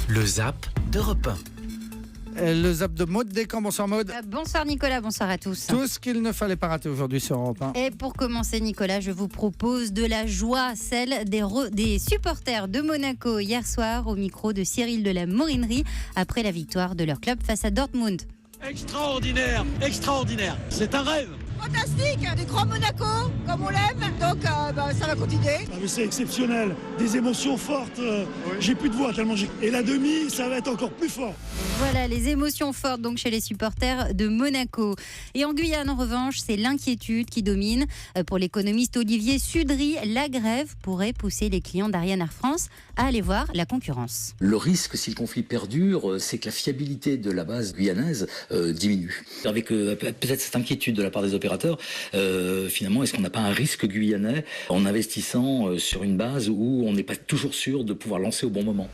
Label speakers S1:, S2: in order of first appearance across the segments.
S1: Le Zap d'Europe 1.
S2: Le Zap de Maud Descamps. Bonsoir Maud.
S3: Bonsoir Nicolas, bonsoir à tous.
S2: Tout ce qu'il ne fallait pas rater aujourd'hui sur Europe 1.
S3: Et pour commencer Nicolas, je vous propose de la joie, celle des supporters de Monaco hier soir au micro de Cyril de la Morinerie après la victoire de leur club face à Dortmund.
S4: Extraordinaire, extraordinaire, c'est un rêve.
S5: Fantastique, du Grand Monaco, comme on l'aime, donc ça va continuer.
S6: Ah mais c'est exceptionnel, des émotions fortes, j'ai plus de voix tellement j'ai... Et la demi, ça va être encore plus fort.
S3: Voilà, les émotions fortes donc chez les supporters de Monaco. Et en Guyane, en revanche, c'est l'inquiétude qui domine. Pour l'économiste Olivier Sudry, la grève pourrait pousser les clients d'Ariane Air France à aller voir la concurrence.
S7: Le risque, si le conflit perdure, c'est que la fiabilité de la base guyanaise diminue. Avec peut-être cette inquiétude de la part des opérateurs, finalement, est-ce qu'on n'a pas un risque guyanais en investissant sur une base où on n'est pas toujours sûr de pouvoir lancer au bon moment?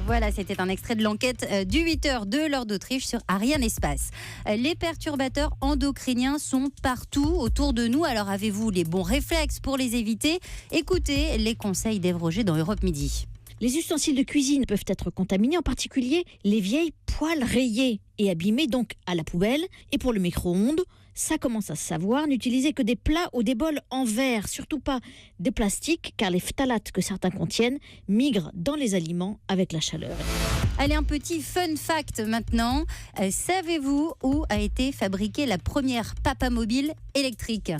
S3: Voilà, c'était un extrait de l'enquête du 8h de Lord d'Autriche sur Ariane Espace. Les perturbateurs endocriniens sont partout autour de nous, alors avez-vous les bons réflexes pour les éviter? Écoutez les conseils d'Ève Roger dans Europe Midi.
S8: Les ustensiles de cuisine peuvent être contaminés, en particulier les vieilles poêles rayées et abîmées, donc à la poubelle. Et pour le micro-ondes, ça commence à se savoir, n'utilisez que des plats ou des bols en verre, surtout pas des plastiques, car les phtalates que certains contiennent migrent dans les aliments avec la chaleur.
S3: Allez, un petit fun fact maintenant. Savez-vous où a été fabriquée la première papamobile électrique?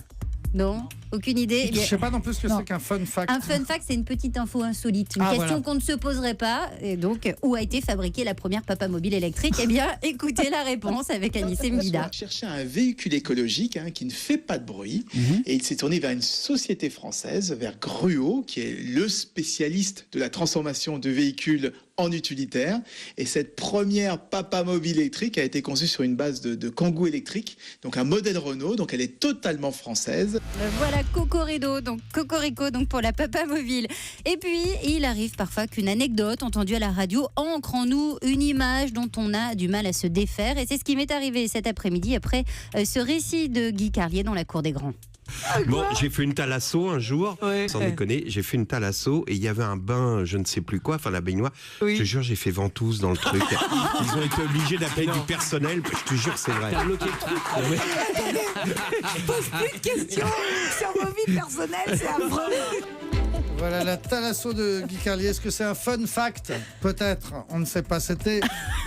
S3: Non, aucune idée.
S2: Je ne sais pas non plus ce que
S3: Non.
S2: c'est qu'un fun fact.
S3: Un fun fact, c'est une petite info insolite, une question
S2: voilà.
S3: qu'on ne se poserait pas. Et donc, où a été fabriquée la première papamobile électrique? Eh bien, écoutez la réponse avec Anissé Mbida.
S9: Chercher un véhicule écologique qui ne fait pas de bruit, et il s'est tourné vers une société française, vers Gruo, qui est le spécialiste de la transformation de véhicules en utilitaire. Et cette première papamobile électrique a été conçue sur une base de Kangoo électrique, donc un modèle Renault, donc elle est totalement française.
S3: Voilà, Cocorico, donc pour la papamobile. Et puis, il arrive parfois qu'une anecdote entendue à la radio ancre en nous une image dont on a du mal à se défaire. Et c'est ce qui m'est arrivé cet après-midi après ce récit de Guy Carlier dans la Cour des Grands.
S10: Bon, j'ai fait une thalasso un jour, sans déconner, j'ai fait une thalasso et il y avait un bain, je ne sais plus quoi, enfin la baignoire. Je te jure, j'ai fait ventouse dans le truc. Ils ont été obligés d'appeler du personnel, je te jure, c'est vrai.
S5: Pose plus de questions sur vos vies personnelles, c'est affreux.
S2: Voilà la thalasso de Guy Carlier. Est-ce que c'est un fun fact? Peut-être, on ne sait pas. C'était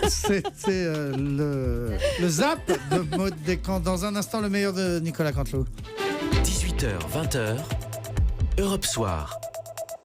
S2: le Zap de Maud Descamps. Dans un instant, le meilleur de Nicolas Canteloup.
S1: 18h, 20h, Europe Soir.